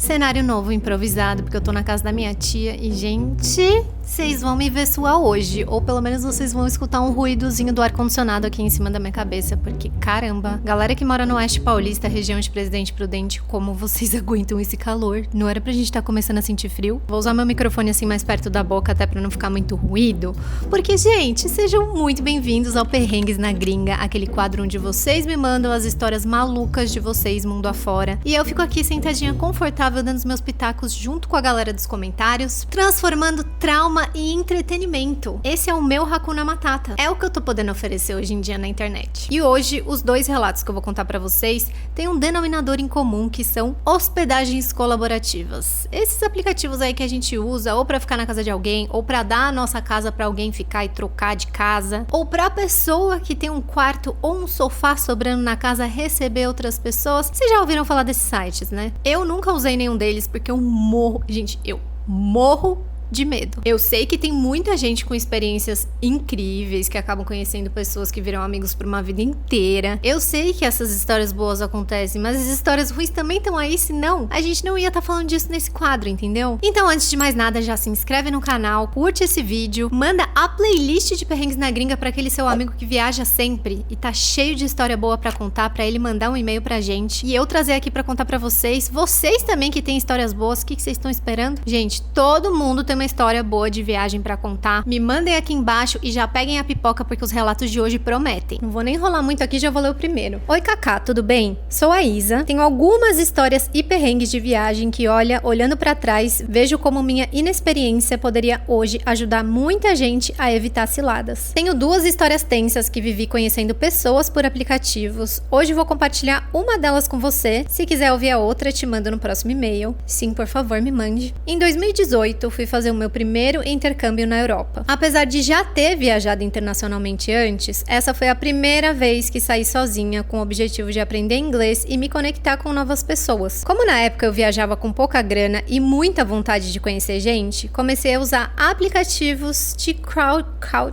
Cenário novo, improvisado, porque eu tô na casa da minha tia e, gente, vocês vão me ver suar hoje. Ou pelo menos vocês vão escutar um ruídozinho do ar-condicionado aqui em cima da minha cabeça, porque, caramba, galera que mora no Oeste Paulista, região de Presidente Prudente, como vocês aguentam esse calor? Não era pra gente estar começando a sentir frio? Vou usar meu microfone assim mais perto da boca, até pra não ficar muito ruído. Porque, gente, sejam muito bem-vindos ao Perrengues na Gringa, aquele quadro onde vocês me mandam as histórias malucas de vocês mundo afora. E eu fico aqui sentadinha confortável dando os meus pitacos junto com a galera dos comentários, transformando trauma em entretenimento. Esse é o meu Hakuna Matata. É o que eu tô podendo oferecer hoje em dia na internet. E hoje, os dois relatos que eu vou contar pra vocês têm um denominador em comum, que são hospedagens colaborativas. Esses aplicativos aí que a gente usa ou pra ficar na casa de alguém, ou pra dar a nossa casa pra alguém ficar e trocar de casa, ou pra pessoa que tem um quarto ou um sofá sobrando na casa receber outras pessoas. Vocês já ouviram falar desses sites, né? Eu nunca usei nenhum deles porque eu morro... Gente, eu morro de medo. Eu sei que tem muita gente com experiências incríveis, que acabam conhecendo pessoas que viram amigos por uma vida inteira. Eu sei que essas histórias boas acontecem, mas as histórias ruins também estão aí, senão a gente não ia estar falando disso nesse quadro, entendeu? Então, antes de mais nada, já se inscreve no canal, curte esse vídeo, manda a playlist de Perrengues na Gringa pra aquele seu amigo que viaja sempre e tá cheio de história boa pra contar, pra ele mandar um e-mail pra gente e eu trazer aqui pra contar pra vocês. Vocês também que têm histórias boas, o que vocês estão esperando? Gente, todo mundo tem uma história boa de viagem pra contar. Me mandem aqui embaixo e já peguem a pipoca, porque os relatos de hoje prometem. Não vou nem enrolar muito aqui, já vou ler o primeiro. Oi, Cacá, tudo bem? Sou a Isa. Tenho algumas histórias e perrengues de viagem que, olhando pra trás, vejo como minha inexperiência poderia hoje ajudar muita gente a evitar ciladas. Tenho duas histórias tensas que vivi conhecendo pessoas por aplicativos. Hoje vou compartilhar uma delas com você. Se quiser ouvir a outra, te mando no próximo e-mail. Sim, por favor, me mande. Em 2018, fui fazer o meu primeiro intercâmbio na Europa. Apesar de já ter viajado internacionalmente antes, essa foi a primeira vez que saí sozinha com o objetivo de aprender inglês e me conectar com novas pessoas. Como na época eu viajava com pouca grana e muita vontade de conhecer gente, comecei a usar aplicativos de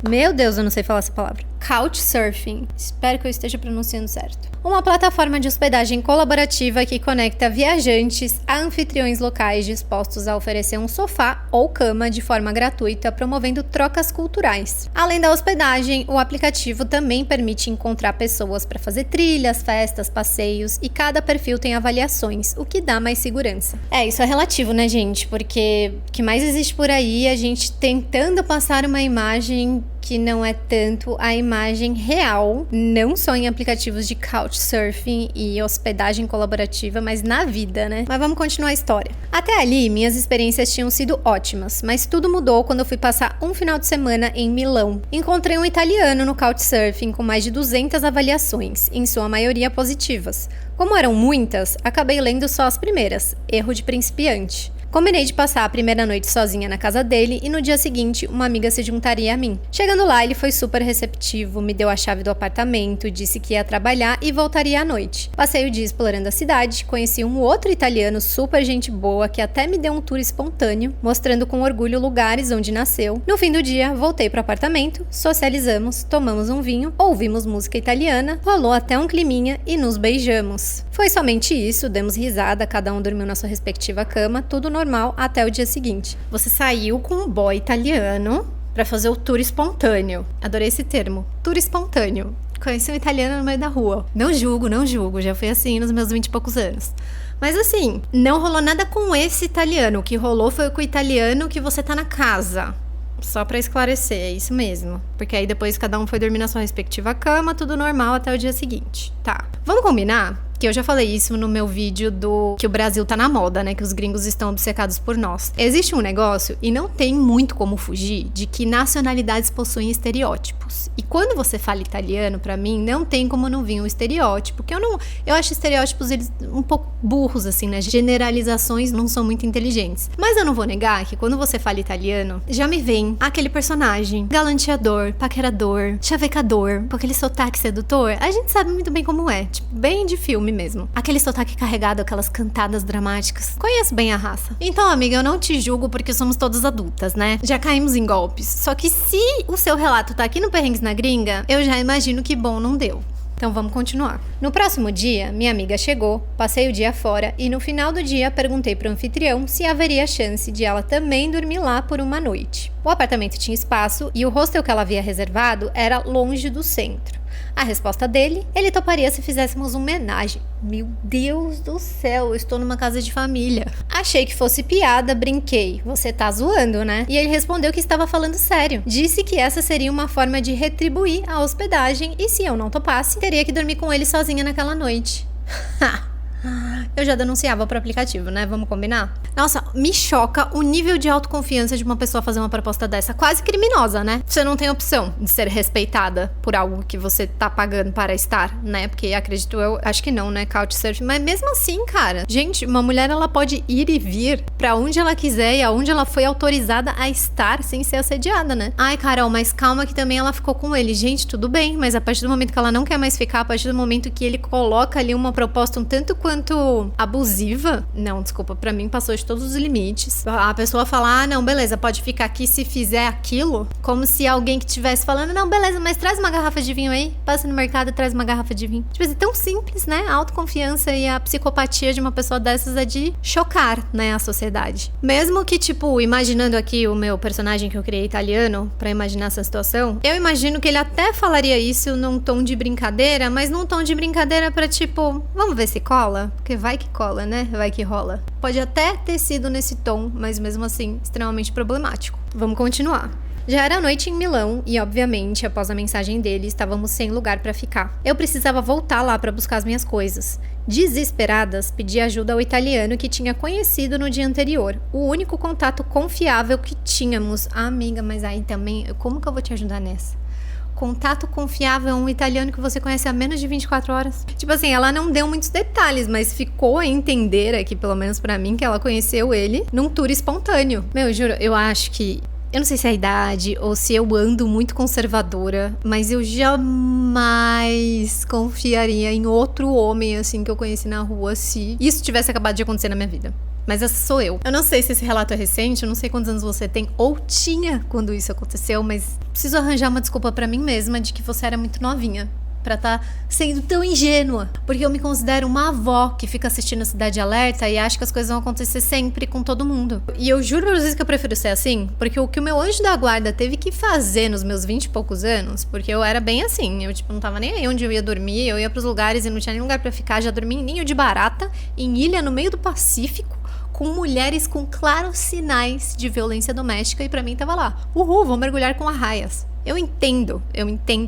Meu Deus, eu não sei falar essa palavra. Couchsurfing. Espero que eu esteja pronunciando certo. Uma plataforma de hospedagem colaborativa que conecta viajantes a anfitriões locais dispostos a oferecer um sofá ou cama de forma gratuita, promovendo trocas culturais. Além da hospedagem, o aplicativo também permite encontrar pessoas para fazer trilhas, festas, passeios, e cada perfil tem avaliações, o que dá mais segurança. Isso é relativo, né, gente? Porque o que mais existe por aí é a gente tentando passar uma imagem que não é tanto a imagem real, não só em aplicativos de couchsurfing e hospedagem colaborativa, mas na vida, né? Mas vamos continuar a história. Até ali, minhas experiências tinham sido ótimas, mas tudo mudou quando eu fui passar um final de semana em Milão. Encontrei um italiano no couchsurfing com mais de 200 avaliações, em sua maioria positivas. Como eram muitas, acabei lendo só as primeiras, erro de principiante. Combinei de passar a primeira noite sozinha na casa dele e no dia seguinte uma amiga se juntaria a mim. Chegando lá, ele foi super receptivo, me deu a chave do apartamento, disse que ia trabalhar e voltaria à noite. Passei o dia explorando a cidade, conheci um outro italiano super gente boa que até me deu um tour espontâneo, mostrando com orgulho lugares onde nasceu. No fim do dia, voltei pro apartamento, socializamos, tomamos um vinho, ouvimos música italiana, rolou até um climinha e nos beijamos. Foi somente isso, demos risada, cada um dormiu na sua respectiva cama, tudo normal até o dia seguinte. Você saiu com um boy italiano pra fazer o tour espontâneo. Adorei esse termo, tour espontâneo. Conheci um italiano no meio da rua. Não julgo, já fui assim nos meus 20 e poucos anos. Mas assim, não rolou nada com esse italiano. O que rolou foi com o italiano que você tá na casa. Só pra esclarecer, é isso mesmo. Porque aí depois cada um foi dormir na sua respectiva cama, tudo normal até o dia seguinte. Tá. Vamos combinar? Que eu já falei isso no meu vídeo do que o Brasil tá na moda, né? Que os gringos estão obcecados por nós. Existe um negócio, e não tem muito como fugir, de que nacionalidades possuem estereótipos. E quando você fala italiano, pra mim, não tem como não vir um estereótipo. Porque eu acho estereótipos eles um pouco burros, assim, né? Generalizações não são muito inteligentes. Mas eu não vou negar que quando você fala italiano, já me vem aquele personagem galanteador, paquerador, chavecador, com aquele sotaque sedutor. A gente sabe muito bem como é. Tipo, bem de filme mesmo. Aquele sotaque carregado, aquelas cantadas dramáticas. Conheço bem a raça. Então, amiga, eu não te julgo porque somos todas adultas, né? Já caímos em golpes. Só que se o seu relato tá aqui no Perrengues na Gringa, eu já imagino que bom não deu. Então vamos continuar. No próximo dia, minha amiga chegou, passei o dia fora e no final do dia perguntei pro anfitrião se haveria chance de ela também dormir lá por uma noite. O apartamento tinha espaço e o hostel que ela havia reservado era longe do centro. A resposta dele, ele toparia se fizéssemos uma homenagem. Meu Deus do céu, eu estou numa casa de família. Achei que fosse piada, brinquei. Você tá zoando, né? E ele respondeu que estava falando sério. Disse que essa seria uma forma de retribuir a hospedagem e se eu não topasse, teria que dormir com ele sozinha naquela noite. Eu já denunciava pro aplicativo, né? Vamos combinar? Nossa, me choca o nível de autoconfiança de uma pessoa fazer uma proposta dessa. Quase criminosa, né? Você não tem opção de ser respeitada por algo que você tá pagando para estar, né? Porque acredito eu, acho que não, né? Couchsurfing. Mas mesmo assim, cara. Gente, uma mulher, ela pode ir e vir pra onde ela quiser e aonde ela foi autorizada a estar sem ser assediada, né? Ai, Carol, mas calma que também ela ficou com ele. Gente, tudo bem, mas a partir do momento que ela não quer mais ficar, a partir do momento que ele coloca ali uma proposta um tanto quanto abusiva, não, desculpa, pra mim passou de todos os limites. A pessoa fala, ah, não, beleza, pode ficar aqui se fizer aquilo, como se alguém que estivesse falando, não, beleza, mas traz uma garrafa de vinho aí, passa no mercado e traz uma garrafa de vinho. Tipo assim, tão simples, né? A autoconfiança e a psicopatia de uma pessoa dessas é de chocar, né, a sociedade. Mesmo que, tipo, imaginando aqui o meu personagem que eu criei italiano, pra imaginar essa situação, eu imagino que ele até falaria isso num tom de brincadeira, mas num tom de brincadeira pra, tipo, vamos ver se cola? Porque vai que cola, né? Vai que rola. Pode até ter sido nesse tom, mas mesmo assim, extremamente problemático. Vamos continuar. Já era noite em Milão e, obviamente, após a mensagem dele, estávamos sem lugar para ficar. Eu precisava voltar lá para buscar as minhas coisas. Desesperadas, pedi ajuda ao italiano que tinha conhecido no dia anterior. O único contato confiável que tínhamos. Ah, amiga, mas aí também, como que eu vou te ajudar nessa? Contato confiável é um italiano que você conhece há menos de 24 horas. Tipo assim, ela não deu muitos detalhes, mas ficou a entender aqui, pelo menos pra mim, que ela conheceu ele num tour espontâneo. Meu, juro, eu acho que... Eu não sei se é a idade ou se eu ando muito conservadora, mas eu jamais confiaria em outro homem, assim, que eu conheci na rua se isso tivesse acabado de acontecer na minha vida. Mas essa sou eu. Eu não sei se esse relato é recente, eu não sei quantos anos você tem ou tinha quando isso aconteceu, mas preciso arranjar uma desculpa pra mim mesma de que você era muito novinha pra tá sendo tão ingênua. Porque eu me considero uma avó que fica assistindo a Cidade Alerta e acha que as coisas vão acontecer sempre com todo mundo. E eu juro pra vocês que eu prefiro ser assim, porque o que o meu anjo da guarda teve que fazer nos meus 20 e poucos anos, porque eu era bem assim, eu tipo não tava nem aí onde eu ia dormir, eu ia pros lugares e não tinha nem lugar pra ficar, já dormi em ninho de barata, em ilha no meio do Pacífico, com mulheres com claros sinais de violência doméstica e pra mim tava lá, uhul, vou mergulhar com arraias. Eu entendo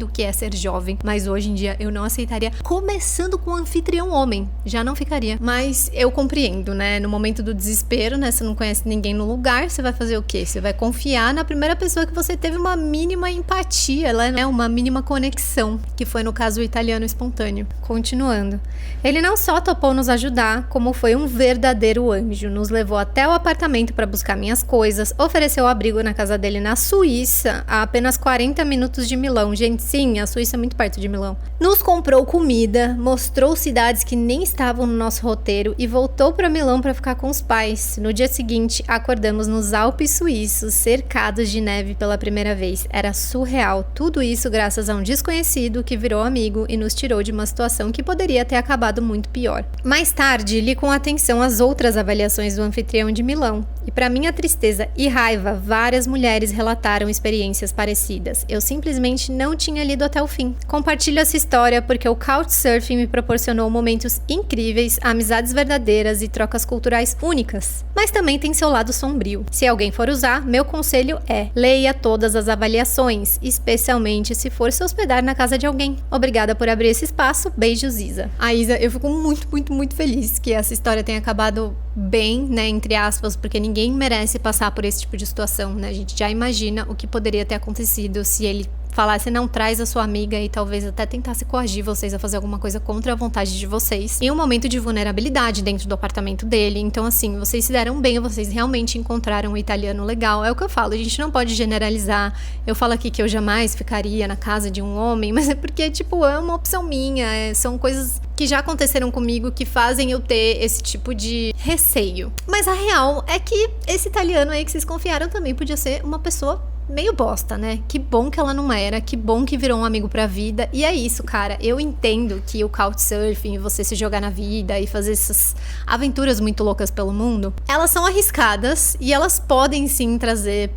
o que é ser jovem, mas hoje em dia eu não aceitaria, começando com um anfitrião homem, já não ficaria. Mas eu compreendo, né, no momento do desespero, né, você não conhece ninguém no lugar, você vai fazer o quê? Você vai confiar na primeira pessoa que você teve uma mínima empatia, né, uma mínima conexão, que foi no caso o italiano espontâneo. Continuando. Ele não só topou nos ajudar, como foi um verdadeiro anjo, nos levou até o apartamento para buscar minhas coisas, ofereceu abrigo na casa dele na Suíça, a apenas 40 minutos de Milão. Gente, sim, a Suíça é muito perto de Milão. Nos comprou comida, mostrou cidades que nem estavam no nosso roteiro e voltou para Milão para ficar com os pais. No dia seguinte, acordamos nos Alpes suíços, cercados de neve pela primeira vez. Era surreal. Tudo isso graças a um desconhecido que virou amigo e nos tirou de uma situação que poderia ter acabado muito pior. Mais tarde, li com atenção as outras avaliações do anfitrião de Milão. E para minha tristeza e raiva, várias mulheres relataram experiências parecidas. Eu simplesmente não tinha lido até o fim. Compartilho essa história porque o Couchsurfing me proporcionou momentos incríveis, amizades verdadeiras e trocas culturais únicas. Mas também tem seu lado sombrio. Se alguém for usar, meu conselho é: leia todas as avaliações, especialmente se for se hospedar na casa de alguém. Obrigada por abrir esse espaço. Beijos, Isa. A Isa, eu fico muito feliz que essa história tenha acabado bem, né, entre aspas, porque ninguém merece passar por esse tipo de situação, né? A gente já imagina o que poderia ter acontecido se ele falasse, não, traz a sua amiga e talvez até tentasse coagir vocês a fazer alguma coisa contra a vontade de vocês em um momento de vulnerabilidade dentro do apartamento dele. Então, assim, vocês se deram bem, vocês realmente encontraram um italiano legal. É o que eu falo, a gente não pode generalizar. Eu falo aqui que eu jamais ficaria na casa de um homem, mas é porque, tipo, é uma opção minha, são coisas que já aconteceram comigo que fazem eu ter esse tipo de receio. Mas a real é que esse italiano aí que vocês confiaram também podia ser uma pessoa meio bosta, né? Que bom que ela não era, que bom que virou um amigo pra vida. E é isso, cara. Eu entendo que o couchsurfing, você se jogar na vida e fazer essas aventuras muito loucas pelo mundo, elas são arriscadas e elas podem sim trazer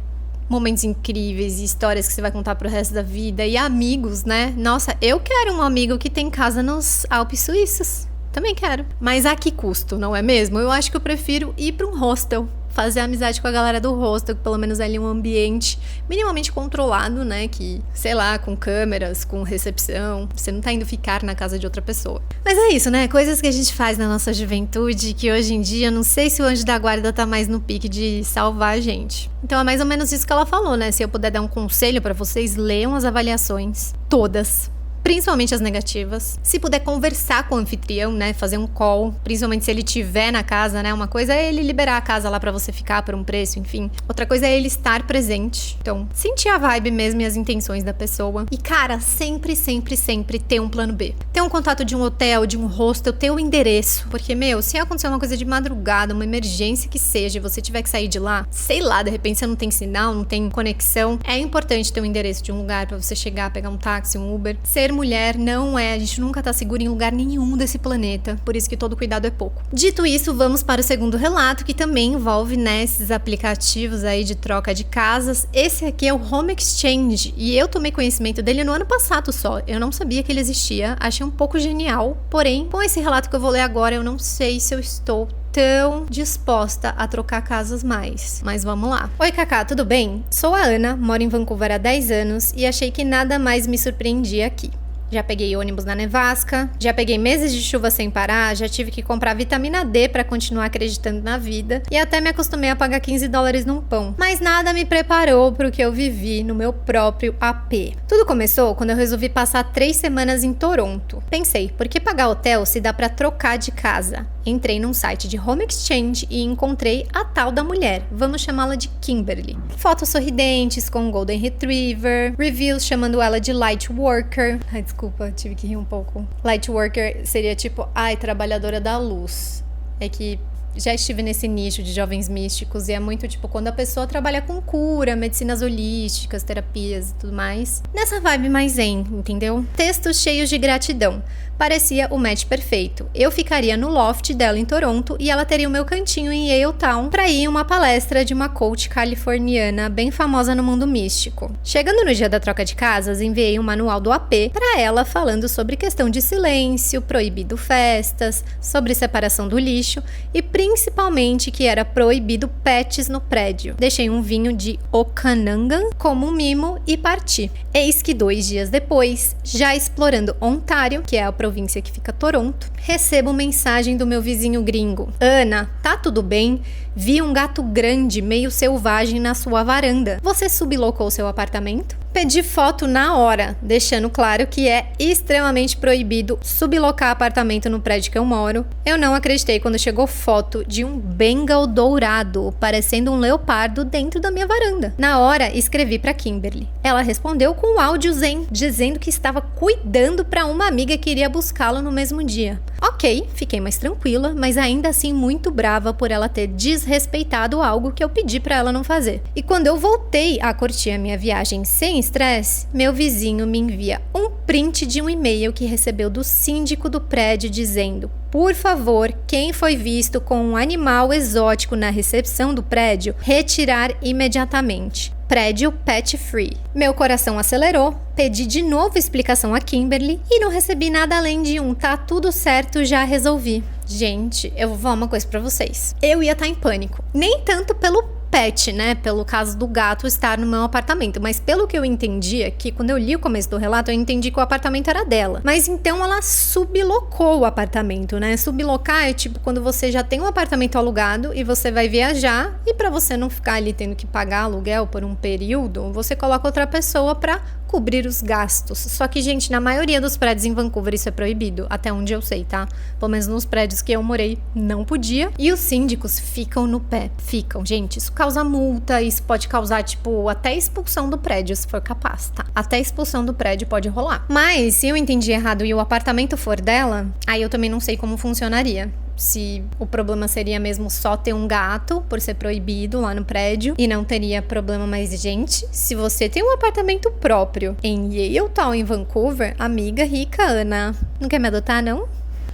momentos incríveis e histórias que você vai contar pro resto da vida. E amigos, né? Nossa, eu quero um amigo que tem casa nos Alpes Suíços. Também quero. Mas a que custo, não é mesmo? Eu acho que eu prefiro ir pra um hostel. Fazer amizade com a galera do hostel, que pelo menos é ali um ambiente minimamente controlado, né? Que, sei lá, com câmeras, com recepção. Você não tá indo ficar na casa de outra pessoa. Mas é isso, né? Coisas que a gente faz na nossa juventude, que hoje em dia, não sei se o anjo da guarda tá mais no pique de salvar a gente. Então é mais ou menos isso que ela falou, né? Se eu puder dar um conselho pra vocês, leiam as avaliações. Todas. Principalmente as negativas. Se puder conversar com o anfitrião, né, fazer um call, principalmente se ele tiver na casa, né, uma coisa é ele liberar a casa lá pra você ficar por um preço, enfim. Outra coisa é ele estar presente. Então, sentir a vibe mesmo e as intenções da pessoa. E, cara, sempre, sempre, sempre ter um plano B. Ter um contato de um hotel, de um hostel, ter o endereço. Porque, meu, se acontecer uma coisa de madrugada, uma emergência que seja, e você tiver que sair de lá, sei lá, de repente você não tem sinal, não tem conexão, é importante ter o endereço de um lugar pra você chegar, pegar um táxi, um Uber. Ser mulher não é, a gente nunca tá segura em lugar nenhum desse planeta, por isso que todo cuidado é pouco. Dito isso, vamos para o segundo relato, que também envolve, né, esses aplicativos aí de troca de casas. Esse aqui é o Home Exchange, e eu tomei conhecimento dele no ano passado só, eu não sabia que ele existia, achei um pouco genial, porém, com esse relato que eu vou ler agora, eu não sei se eu estou tão disposta a trocar casas mais. Mas vamos lá. Oi, Cacá, tudo bem? Sou a Ana, moro em Vancouver há 10 anos e achei que nada mais me surpreendia aqui. Já peguei ônibus na nevasca, já peguei meses de chuva sem parar, já tive que comprar vitamina D pra continuar acreditando na vida e até me acostumei a pagar $15 num pão. Mas nada me preparou pro que eu vivi no meu próprio AP. Tudo começou quando eu resolvi passar 3 semanas em Toronto. Pensei, por que pagar hotel se dá pra trocar de casa? Entrei num site de Home Exchange e encontrei a tal da mulher, vamos chamá-la de Kimberly. Fotos sorridentes com um Golden Retriever, reviews chamando ela de Light Worker. Ai, desculpa, tive que rir um pouco. Light Worker seria tipo, trabalhadora da luz. É que já estive nesse nicho de jovens místicos e é muito tipo quando a pessoa trabalha com cura, medicinas holísticas, terapias e tudo mais. Nessa vibe mais zen, entendeu? Textos cheios de gratidão. Parecia o match perfeito. Eu ficaria no loft dela em Toronto e ela teria o meu cantinho em Yale Town pra ir em uma palestra de uma coach californiana bem famosa no mundo místico. Chegando no dia da troca de casas, enviei um manual do AP pra ela falando sobre questão de silêncio, proibido festas, sobre separação do lixo e principalmente que era proibido pets no prédio. Deixei um vinho de Okanagan como um mimo e parti. Eis que 2 dias depois, já explorando Ontário, que é a província que fica Toronto, recebo mensagem do meu vizinho gringo. Ana, tá tudo bem? Vi um gato grande, meio selvagem na sua varanda. Você sublocou seu apartamento? Pedi foto na hora, deixando claro que é extremamente proibido sublocar apartamento no prédio que eu moro. Eu não acreditei quando chegou foto de um Bengal dourado, parecendo um leopardo dentro da minha varanda. Na hora, escrevi pra Kimberly. Ela respondeu com um áudio zen, dizendo que estava cuidando pra uma amiga que iria buscá-lo no mesmo dia. Ok, fiquei mais tranquila, mas ainda assim muito brava por ela ter desrespeitado algo que eu pedi pra ela não fazer. E quando eu voltei a curtir a minha viagem sem estresse, meu vizinho me envia um print de um e-mail que recebeu do síndico do prédio dizendo: por favor, quem foi visto com um animal exótico na recepção do prédio, retirar imediatamente. Prédio pet free. Meu coração acelerou, pedi de novo explicação a Kimberly e não recebi nada além de um tá tudo certo, já resolvi. Gente, eu vou falar uma coisa pra vocês. Eu ia estar em pânico. Nem tanto pelo pet, né, pelo caso do gato estar no meu apartamento, mas pelo que eu entendi aqui, quando eu li o começo do relato, eu entendi que o apartamento era dela, mas então ela sublocou o apartamento, né? Sublocar é tipo quando você já tem um apartamento alugado e você vai viajar e pra você não ficar ali tendo que pagar aluguel por um período, você coloca outra pessoa pra cobrir os gastos. Só que, gente, na maioria dos prédios em Vancouver isso é proibido, até onde eu sei, tá? Pelo menos nos prédios que eu morei, não podia. E os síndicos ficam no pé. Ficam, gente, isso causa multa, isso pode causar, tipo, até expulsão do prédio, se for capaz, tá? Até expulsão do prédio pode rolar. Mas, se eu entendi errado e o apartamento for dela, aí eu também não sei como funcionaria. se o problema seria mesmo só ter um gato, por ser proibido lá no prédio, e não teria problema mais. Gente, se você tem um apartamento próprio em Yaletown, em Vancouver, amiga rica Ana, não quer me adotar, não?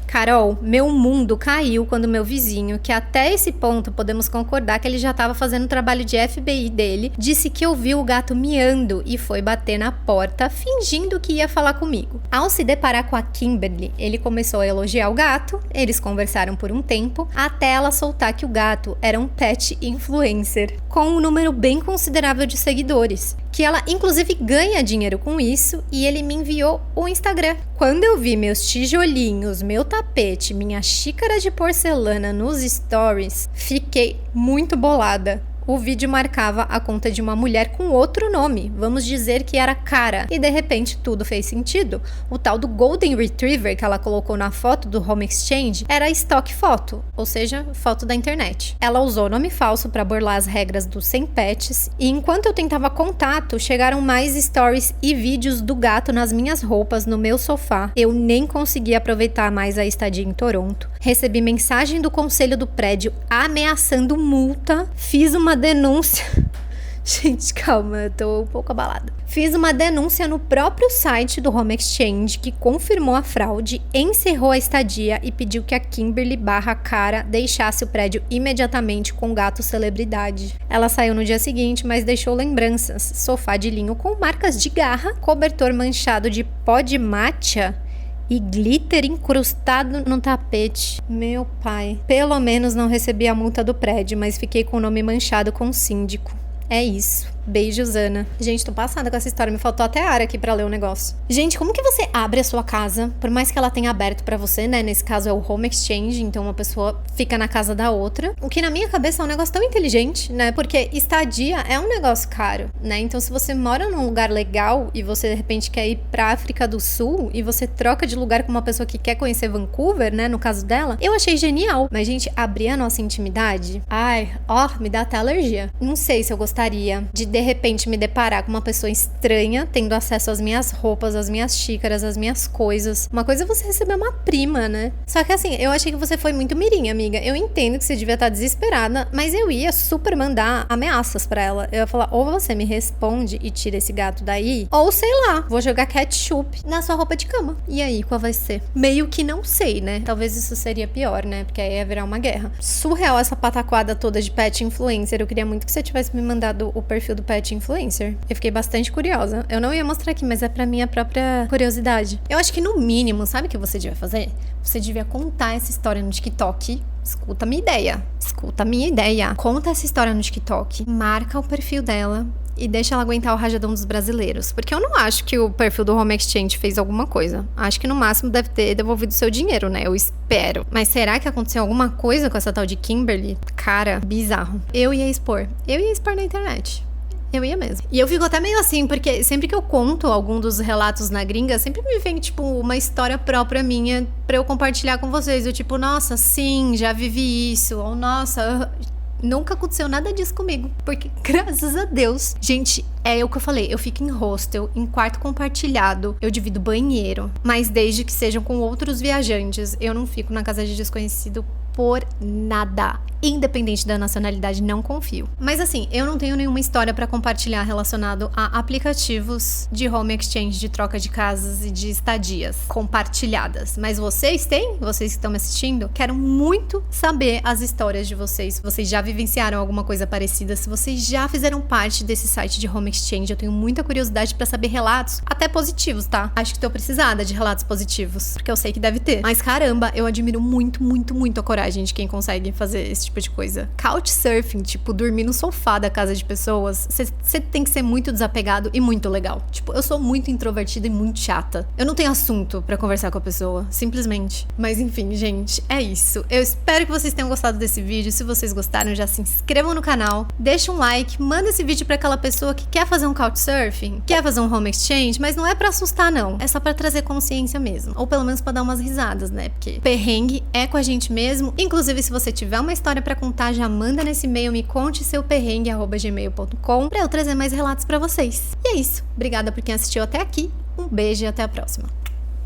Carol, meu mundo caiu quando meu vizinho, que até esse ponto podemos concordar que ele já estava fazendo o trabalho de FBI dele, disse que ouviu o gato miando e foi bater na porta, fingindo que ia falar comigo. Ao se deparar com a Kimberly, ele começou a elogiar o gato, eles conversaram por um tempo, até ela soltar que o gato era um pet influencer, com um número bem considerável de seguidores, que ela inclusive ganha dinheiro com isso, e ele me enviou o Instagram. Quando eu vi meus tijolinhos, meu tapete, minha xícara de porcelana nos stories, fiquei muito bolada. O vídeo marcava a conta de uma mulher com outro nome, vamos dizer que era Cara, e de repente tudo fez sentido. O tal do Golden Retriever que ela colocou na foto do Home Exchange era stock foto, ou seja, foto da internet. Ela usou nome falso para burlar as regras do Sem Pets, e enquanto eu tentava contato, chegaram mais stories e vídeos do gato nas minhas roupas no meu sofá. Eu nem consegui aproveitar mais a estadia em Toronto. Recebi mensagem do conselho do prédio ameaçando multa, fiz uma denúncia. Gente, calma, eu tô um pouco abalada. Fiz uma denúncia no próprio site do Home Exchange, que confirmou a fraude, encerrou a estadia e pediu que a Kimberly /Cara deixasse o prédio imediatamente com o gato celebridade. Ela saiu no dia seguinte, mas deixou lembranças: sofá de linho com marcas de garra, cobertor manchado de pó de matcha e glitter incrustado no tapete. Meu pai. Pelo menos não recebi a multa do prédio, mas fiquei com o nome manchado com o síndico. É isso. Beijos, Ana. Gente, tô passada com essa história. Me faltou até ar aqui pra ler o negócio. Gente, como que você abre a sua casa, por mais que ela tenha aberto pra você, né? Nesse caso é o Home Exchange, então uma pessoa fica na casa da outra. O que na minha cabeça é um negócio tão inteligente, né? Porque estadia é um negócio caro, né? Então se você mora num lugar legal e você de repente quer ir pra África do Sul e você troca de lugar com uma pessoa que quer conhecer Vancouver, né? No caso dela, eu achei genial. Mas, gente, abrir a nossa intimidade, ai, ó, me dá até alergia. Não sei se eu gostaria de repente me deparar com uma pessoa estranha tendo acesso às minhas roupas, às minhas xícaras, às minhas coisas. Uma coisa é você receber uma prima, né? Só que assim, eu achei que você foi muito mirim, amiga. Eu entendo que você devia estar desesperada, mas eu ia super mandar ameaças pra ela. Eu ia falar, ou você me responde e tira esse gato daí, ou sei lá, vou jogar ketchup na sua roupa de cama. E aí, qual vai ser? Meio que não sei, né? Talvez isso seria pior, né? Porque aí ia virar uma guerra. Surreal essa pataquada toda de pet influencer. Eu queria muito que você tivesse me mandado o perfil do pet influencer. Eu fiquei bastante curiosa. Eu não ia mostrar aqui, mas é pra minha própria curiosidade. Eu acho que no mínimo, sabe o que você devia fazer? Você devia contar essa história no TikTok. Escuta a minha ideia. Escuta a minha ideia. Conta essa história no TikTok. Marca o perfil dela e deixa ela aguentar o rajadão dos brasileiros. Porque eu não acho que o perfil do Home Exchange fez alguma coisa. Acho que no máximo deve ter devolvido seu dinheiro, né? Eu espero. Mas será que aconteceu alguma coisa com essa tal de Kimberly? Cara, bizarro. Eu ia expor na internet. Eu ia mesmo. E eu fico até meio assim, porque sempre que eu conto algum dos relatos na gringa, sempre me vem, tipo, uma história própria minha pra eu compartilhar com vocês. Eu, tipo, nossa, sim, já vivi isso. Ou, nossa, nunca aconteceu nada disso comigo. Porque, graças a Deus, gente, é o que eu falei. Eu fico em hostel, em quarto compartilhado. Eu divido banheiro. Mas desde que sejam com outros viajantes, eu não fico na casa de desconhecido por nada. Independente da nacionalidade, não confio. Mas assim, eu não tenho nenhuma história pra compartilhar relacionado a aplicativos de home exchange, de troca de casas e de estadias compartilhadas. Mas vocês têm? Vocês que estão me assistindo? Quero muito saber as histórias de vocês. Se vocês já vivenciaram alguma coisa parecida, se vocês já fizeram parte desse site de home exchange. Eu tenho muita curiosidade pra saber relatos, até positivos, tá? Acho que tô precisada de relatos positivos, porque eu sei que deve ter. Mas caramba, eu admiro muito, muito, muito a coragem de quem consegue fazer esse tipo de coisa. Couchsurfing, tipo, dormir no sofá da casa de pessoas, você tem que ser muito desapegado e muito legal. Tipo, eu sou muito introvertida e muito chata. Eu não tenho assunto pra conversar com a pessoa, simplesmente. Mas enfim, gente, é isso. Eu espero que vocês tenham gostado desse vídeo. Se vocês gostaram, já se inscrevam no canal, deixa um like, manda esse vídeo pra aquela pessoa que quer fazer um couchsurfing, quer fazer um home exchange, mas não é pra assustar, não. É só pra trazer consciência mesmo. Ou pelo menos pra dar umas risadas, né? Porque perrengue é com a gente mesmo. Inclusive, se você tiver uma história pra contar, já manda nesse e-mail, me conte seu perrengue@gmail.com pra eu trazer mais relatos pra vocês. E é isso. Obrigada por quem assistiu até aqui. Um beijo e até a próxima.